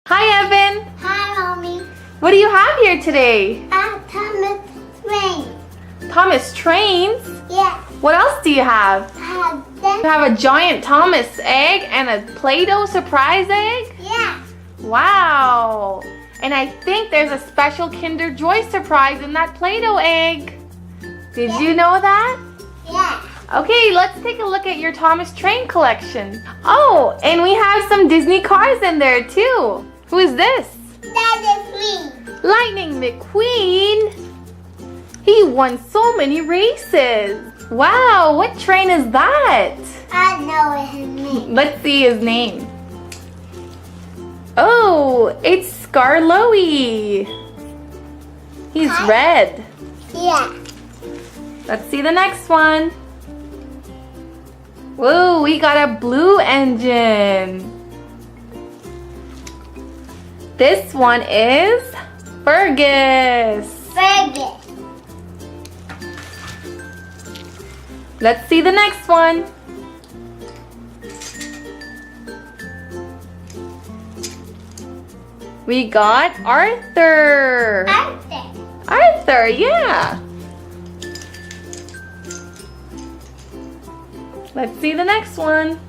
Hi, Evan. Hi, Mommy. What do you have here today? Thomas Train. Thomas trains? Yeah. What else do you have? Then. You have a giant Thomas egg and a Play-Doh surprise egg? Yeah. Wow. And I think there's a special Kinder Joy surprise in that Play-Doh egg. Did you know that? Yeah. Okay, let's take a look at your Thomas train collection. Oh, and we have some Disney cars in there too. Who is this? That is me. Lightning McQueen. He won so many races. Wow, what train is that? I know his name. Let's see his name. Oh, it's Scarloey. He's Hi. red. Yeah. Let's see the next one. Whoa, we got a blue engine. This one is Fergus. Fergus. Let's see the next one. We got Arthur. Arthur. Arthur, yeah. Let's see the next one.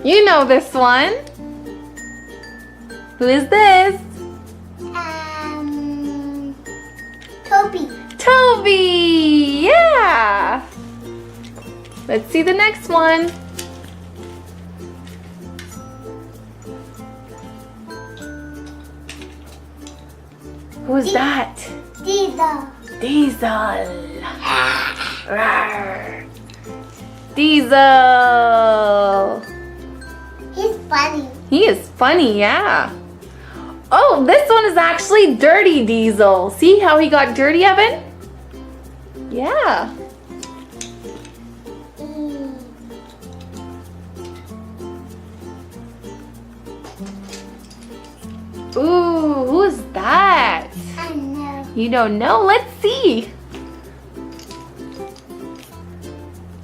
You know this one. Who is this? Toby. Toby, yeah. Let's see the next one. Who's that? Diesel. Diesel. Rawr. Diesel. He's funny. He is funny, yeah. Oh, this one is actually Dirty Diesel. See how he got dirty, Evan? Yeah. Ooh, who's that? I know. You don't know? Let's see.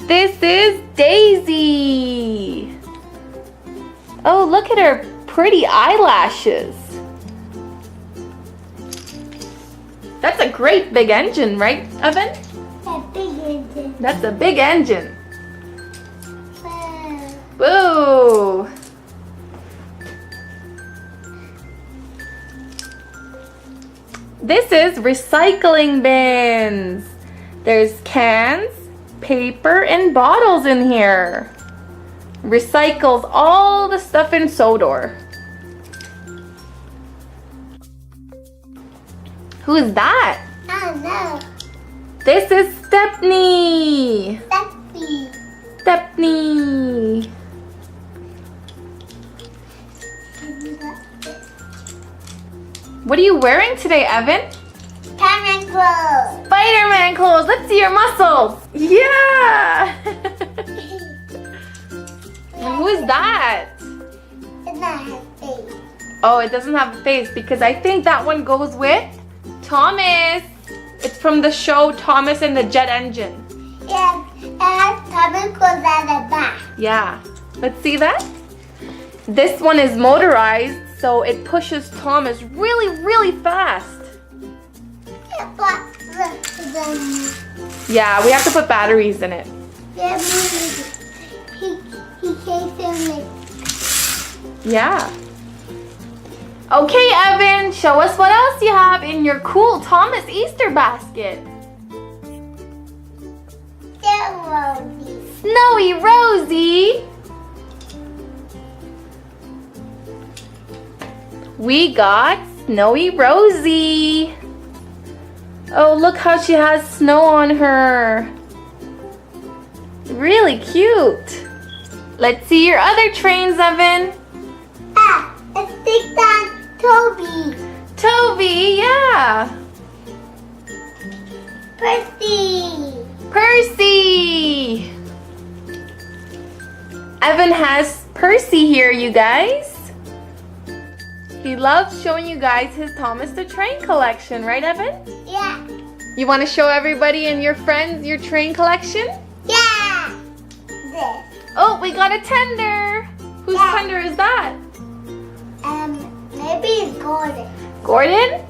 This is Daisy. Oh, look at her pretty eyelashes. That's a great big engine, right, Evan? That big engine. That's a big engine. Wow. Whoa. This is recycling bins. There's cans, paper, and bottles in here. Recycles all the stuff in Sodor. Who is that? I know. This is Stepney. Steffi. Stepney. What are you wearing today, Evan? Spider-Man clothes. Spider-Man clothes. Let's see your muscles. Yeah. And who is that? It's not his face. Oh, it doesn't have a face because I think that one goes with Thomas. It's from the show Thomas and the Jet Engine. Yeah, it has Thomas clothes at the back. Yeah. Let's see that. This one is motorized, so it pushes Thomas really, really fast. Yeah, but Yeah, we have to put batteries in it. yeah, he came in like. Yeah. Okay, Evan, show us what else you have in your cool Thomas Easter basket. Rosie. Snowy Rosie. We got Snowy Rosie. Oh, look how she has snow on her. Really cute. Let's see your other trains, Evan. Let's take that Toby. Toby, yeah. Percy. Percy. Evan has Percy here, you guys. He loves showing you guys his Thomas the Train collection, right, Evan? Yeah. You want to show everybody and your friends your train collection? Yeah. This. Oh, we got a tender. Whose Yeah. thunder is that? Maybe it's golden. Gordon?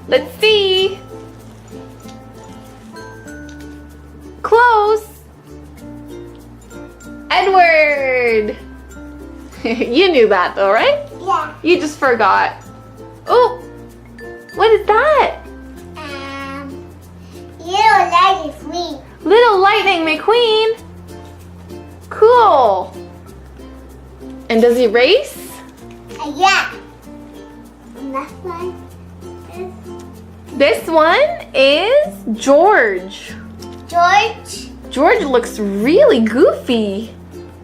Let's see. Close. Edward. You knew that though, right? Yeah. You just forgot. Oh, what is that? Little light is me. Little Lightning McQueen. Cool. And does he race? Yeah. And that's one. This one is George. George. George looks really goofy.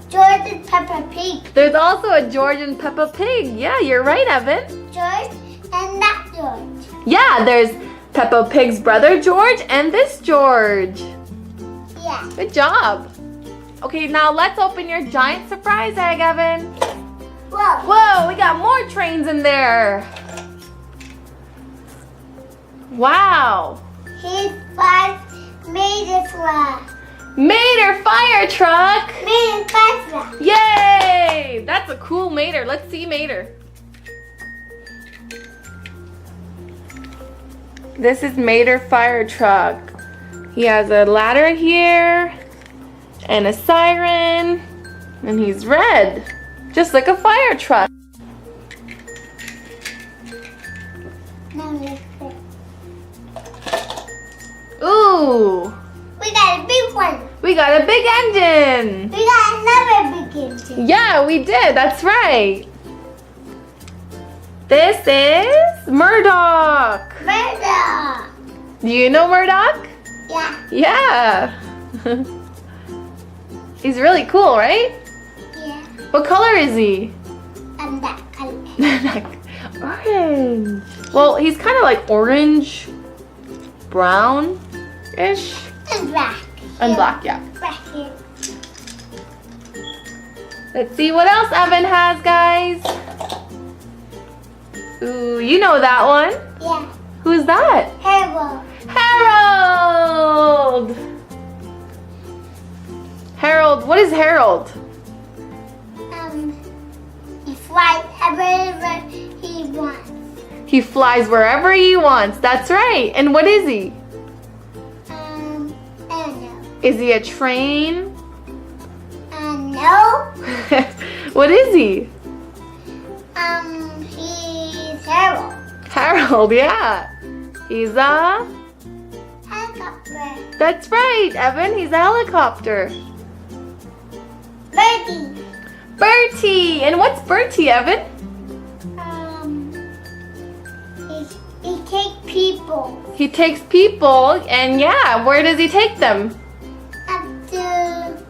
George is Peppa Pig. There's also a George and Peppa Pig. Yeah, you're right, Evan. George and that George. Yeah, there's Peppa Pig's brother George and this George. Yeah. Good job. Okay, now let's open your giant surprise egg, Evan. Whoa. Whoa, we got more trains in there. Wow. He's five made it fly. Mater fire truck. Made it fly. Yay! That's a cool Mater. Let's see Mater. This is Mater fire truck. He has a ladder here and a siren, and he's red, just like a fire truck. Now let's go. Ooh, We got a big one. we got a big engine. We got another big engine. Yeah, we did. That's right. This is Murdoch. Murder. Do you know Murdoch? Yeah. Yeah. He's really cool, right? Yeah. What color is he? And that color. Orange. Well, he's kind of like orange, brown-ish, And black. and Here. black, yeah. Black here. Let's see what else Evan has, guys. Ooh, you know that one. Yeah. Who's that? Harold. Harold! Harold, what is Harold? He flies wherever he wants. He flies wherever he wants. That's right. And what is he? I don't know. Is he a train? No. What is he? He's Harold. Harold, yeah. He's a... Helicopter. That's right, Evan. He's a helicopter. Birdie. Bertie! And what's Bertie, Evan? He takes people He takes people, and yeah, where does he take them? up to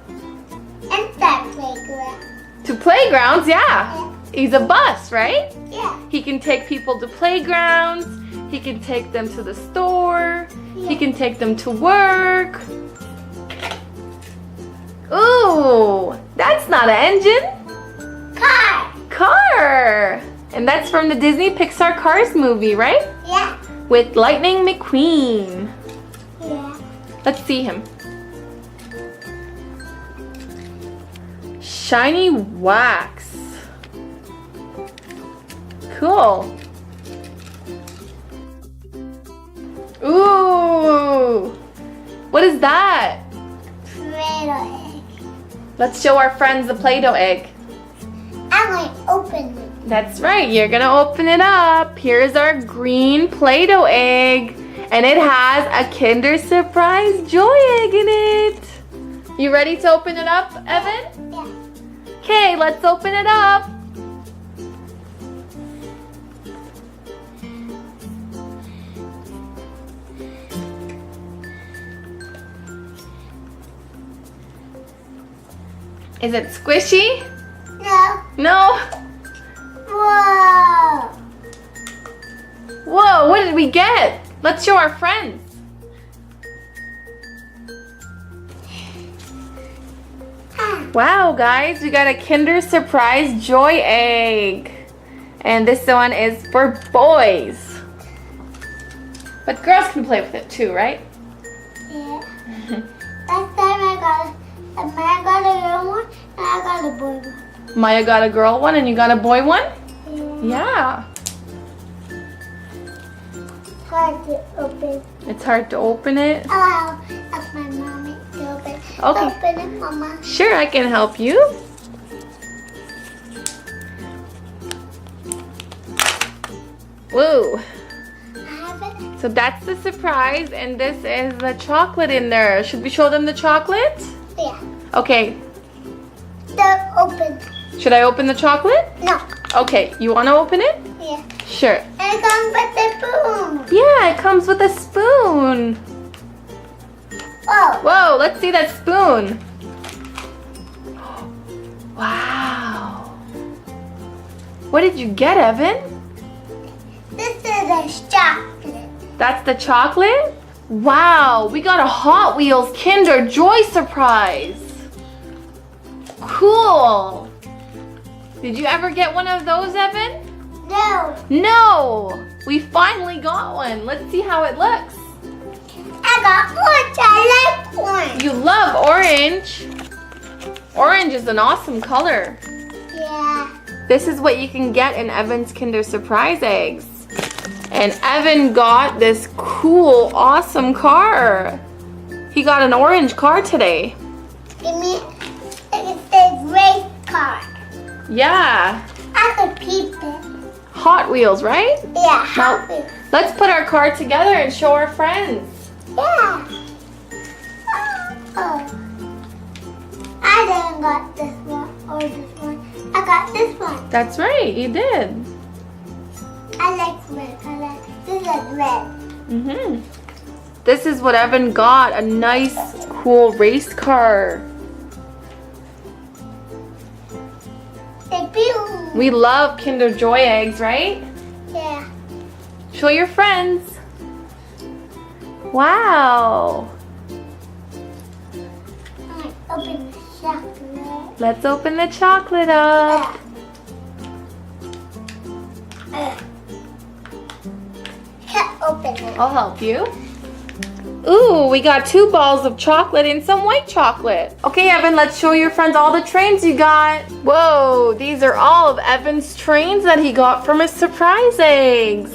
inside playground. To playgrounds, yeah. He's a bus, right? Yeah. He can take people to playgrounds. He can take them to the store. He can take them to work. Ooh, that's not an engine. Car. Car. And that's from the Disney Pixar Cars movie, right? Yeah. With Lightning McQueen. Yeah. Let's see him. Shiny wax. Cool. Ooh. What is that? Play-Doh egg. Let's show our friends the Play-Doh egg. I'm going to open it. That's right, you're gonna open it up. Here's our green Play-Doh egg. And it has a Kinder Surprise Joy egg in it. You ready to open it up, Evan? Yeah. Okay, let's open it up. Is it squishy? No. No? Whoa. Whoa, what did we get? Let's show our friends. Wow, guys, we got a Kinder Surprise Joy egg. And this one is for boys. But girls can play with it too, right? Yeah. Last time I got a girl one and I got a boy one. Maya got a girl one and you got a boy one? Yeah. It's hard to open. It's hard to open it? Oh, that's my mommy to open. Okay. Open it, Mama. Sure, I can help you. Whoa. I have it. So that's the surprise, and this is the chocolate in there. Should we show them the chocolate? Yeah. Okay. Don't open. Should I open the chocolate? No. Okay, you want to open it? Yeah. Sure. And it comes with the spoon. Yeah, it comes with a spoon. Oh. Whoa, let's see that spoon. Wow. What did you get, Evan? This is a chocolate. That's the chocolate? Wow, we got a Hot Wheels Kinder Joy surprise. Cool. Did you ever get one of those, Evan? No. No. We finally got one. Let's see how it looks. I got orange. I like orange. You love orange. Orange is an awesome color. Yeah. This is what you can get in Evan's Kinder Surprise eggs. And Evan got this cool, awesome car. He got an orange car today. Give me it says race car. Yeah. I could peep it. Hot Wheels, right? Yeah, Now, happy. let's put our car together and show our friends. Yeah. Oh. I didn't got this one or this one. I got this one. That's right, you did. I like red. This is red. This is what Evan got, a nice, cool race car. The blue. We love Kinder Joy eggs, right? Yeah. Show your friends. Wow. Open the chocolate. Let's open the chocolate up. Can't open it. I'll help you. Ooh, we got 2 balls of chocolate and some white chocolate. Okay, Evan, let's show your friends all the trains you got. Whoa, these are all of Evan's trains that he got from his surprise eggs.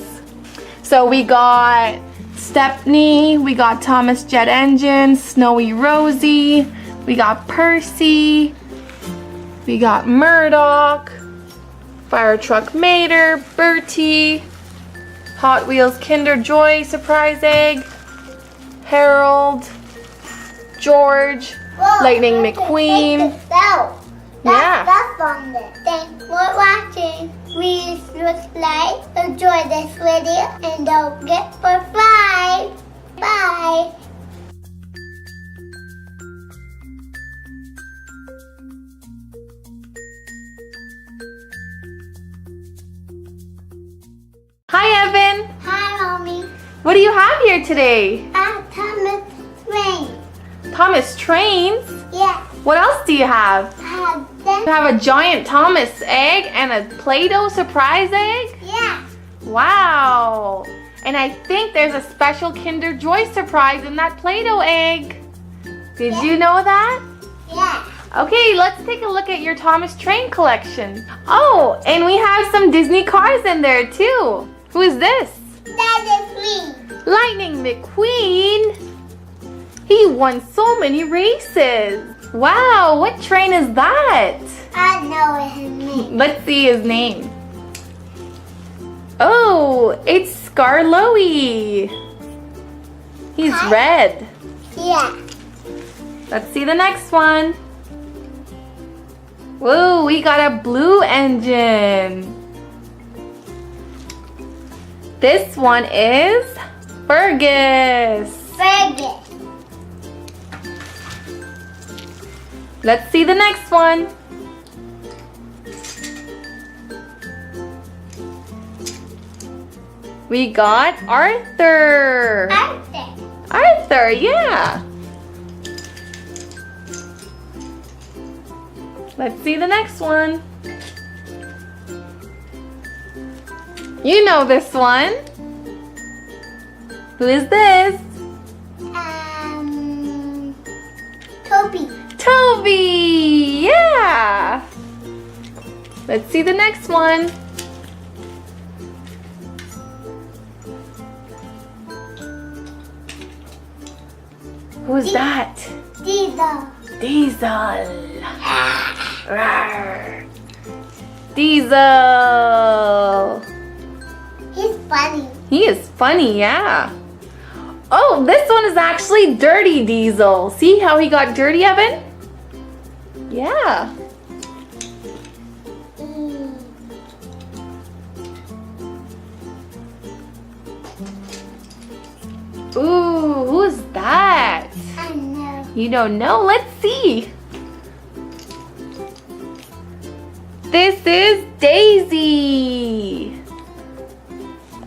So we got Stepney, we got Thomas Jet Engine, Snowy Rosie, we got Percy, we got Murdoch, Fire Truck Mater, Bertie, Hot Wheels Kinder Joy Surprise Egg, Harold, George, Whoa, Lightning I can McQueen. take this out. Yeah. That's on there. Thanks for watching. Please like, enjoy this video, and don't forget for 5. Bye. Hi, Evan. Hi, Mommy. What do you have here today? Thomas Rain. Thomas Trains? Yeah. What else do you have? Then. You have a giant Thomas egg and a Play-Doh surprise egg? Yeah. Wow. And I think there's a special Kinder Joy surprise in that Play-Doh egg. Did you know that? Yeah. Okay, let's take a look at your Thomas Train collection. Oh, and we have some Disney cars in there too. Who is this? That is me. Lightning McQueen. He won so many races. Wow, what train is that? I know his name. Let's see his name. Oh, it's Scarloey. He's Hi. red. Yeah. Let's see the next one. Whoa, we got a blue engine. This one is Fergus. Fergus. Let's see the next one. We got Arthur. Arthur. Arthur, yeah. Let's see the next one. You know this one. Who is this? Toby. Toby, yeah. Let's see the next one. Who's that? Diesel. Diesel. Rawr. Diesel. He's funny. He is funny, yeah. Oh, this one is actually Dirty Diesel. See how he got dirty, Evan? Yeah. Ooh, who's that? I know. You don't know? Let's see. This is Daisy.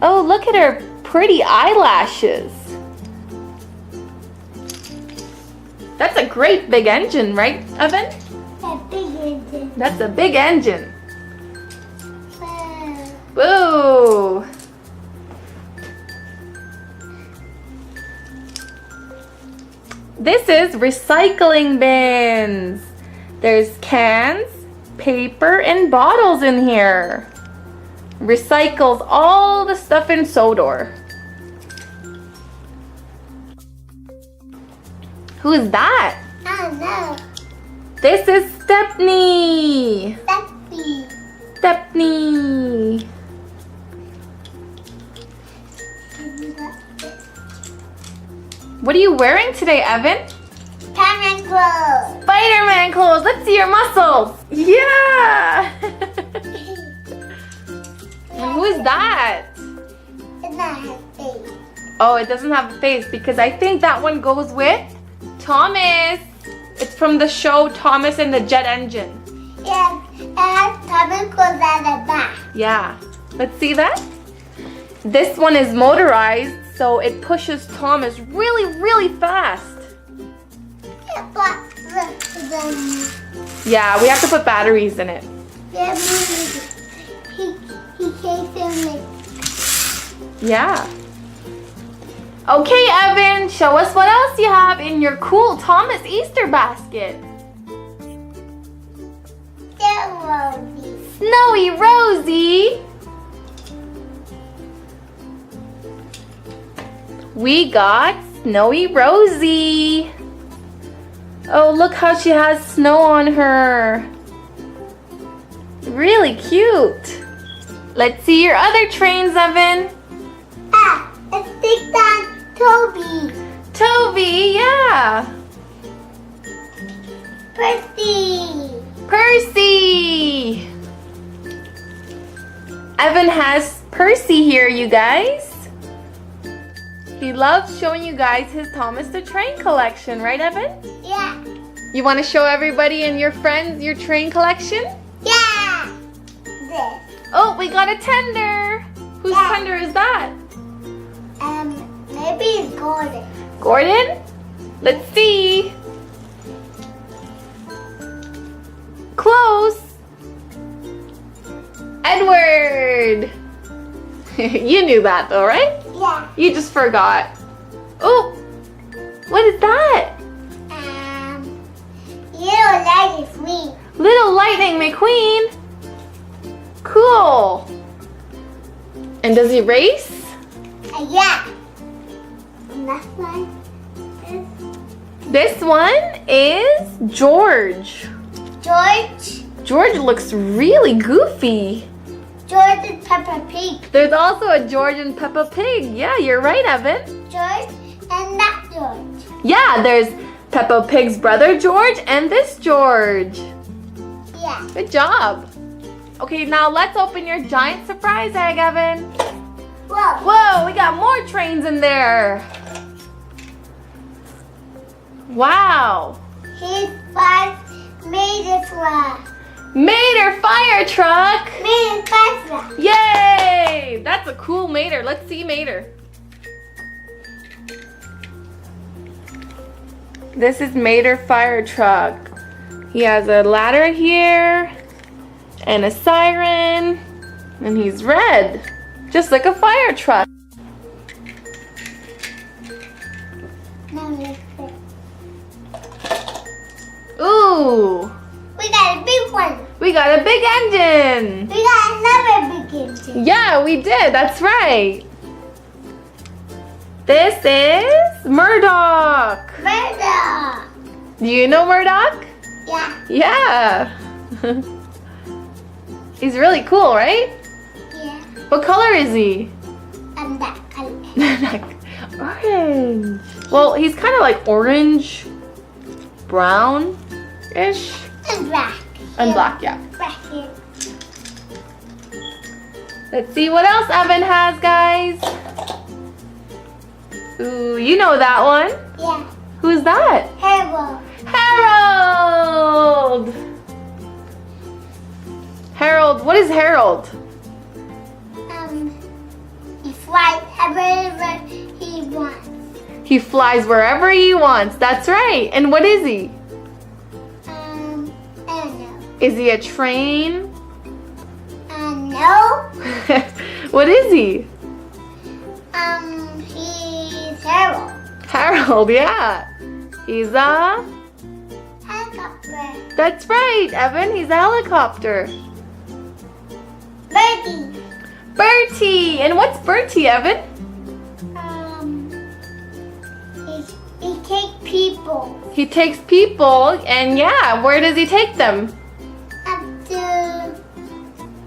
Oh, look at her pretty eyelashes. That's a great big engine, right, Evan? A big engine. That's a big engine. Wow. Whoa. This is recycling bins. There's cans, paper, and bottles in here. Recycles all the stuff in Sodor. Who is that? I don't know. This is Stepney. Stephanie. Stepney. What are you wearing today, Evan? Spider-Man clothes. Spider-Man clothes. Let's see your muscles. Yeah. And who is that? It's not his face. Oh, it doesn't have a face because I think that one goes with Thomas. It's from the show Thomas and the Jet Engine. Yeah, it has Spider-Man clothes at the back. Yeah. Let's see that. This one is motorized, so it pushes Thomas really, really fast. Yeah, but then Yeah, we have to put batteries in it. yeah, he came in like. Yeah. Okay, Evan, show us what else you have in your cool Thomas Easter basket. Rosy. Snowy Rosie. We got Snowy Rosie. Oh, look how she has snow on her. Really cute. Let's see your other trains, Evan. Ah, it's Big Dog Toby. Toby, yeah. Percy. Percy. Evan has Percy here, you guys. He loves showing you guys his Thomas the Train collection, right, Evan? Yeah. You want to show everybody and your friends your train collection? Yeah. This. Oh, we got a tender. Whose Yeah. tender is that? Maybe it's Gordon. Gordon? Let's see. Close. Edward. You knew that though, right? Yeah. You just forgot. Oh, what is that? Little Lady Queen. Little Lightning McQueen. Cool. And does he race? Yeah. And that's one is This one is George. George. George looks really goofy. George is Peppa Pig. There's also a George and Peppa Pig. Yeah, you're right, Evan. George and that George. Yeah, there's Peppa Pig's brother George and this George. Yeah. Good job. Okay, now let's open your giant surprise egg, Evan. Whoa. Whoa, we got more trains in there. Wow. He's five made it for Mater fire truck. made it faster. Yay! That's a cool Mater. Let's see Mater. This is Mater fire truck. He has a ladder here and a siren, and he's red, just like a fire truck. Now let's see. Ooh, We got a big one. We got a big engine. We got another big engine. Yeah, we did. That's right. This is Murdoch. Murdoch. Do you know Murdoch? Yeah. Yeah. He's really cool, right? Yeah. What color is he? That color. Orange. Well, he's kind of like orange, brown-ish. And black. And black, yeah. Black here. Let's see what else Evan has, guys. Ooh, you know that one. Yeah. Who's that? Harold. Harold! Harold, what is Harold? He flies wherever he wants. He flies wherever he wants. That's right. And what is he? I don't know. Is he a train? No. What is he? He's Harold. Harold, yeah. He's a... Helicopter. That's right, Evan. He's a helicopter. Birdie. Bertie. And what's Bertie, Evan? He takes people He takes people, and yeah, where does he take them? up to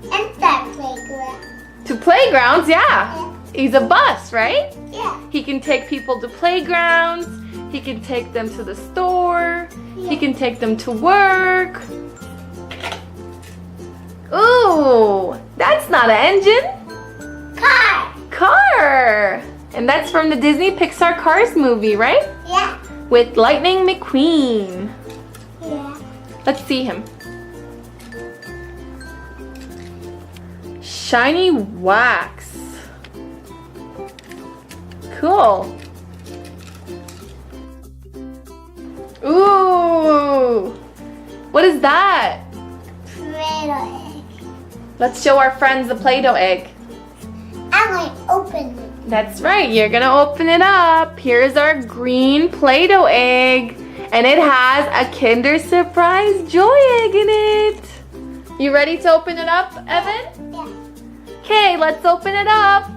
inside playground. To playgrounds, yeah. Yeah. He's a bus, right? Yeah. He can take people to playgrounds. He can take them to the store. He Yeah. can take them to work. Ooh, that's not an engine. Car. Car. And that's from the Disney Pixar Cars movie, right? Yeah. With Lightning McQueen. Yeah. Let's see him. Shiny wax. Cool. Ooh. What is that? Play-Doh egg. Let's show our friends the Play-Doh egg. I'm going to open it. That's right, you're gonna open it up. Here's our green Play-Doh egg. And it has a Kinder Surprise Joy egg in it. You ready to open it up, Evan? Yeah. Okay, let's open it up.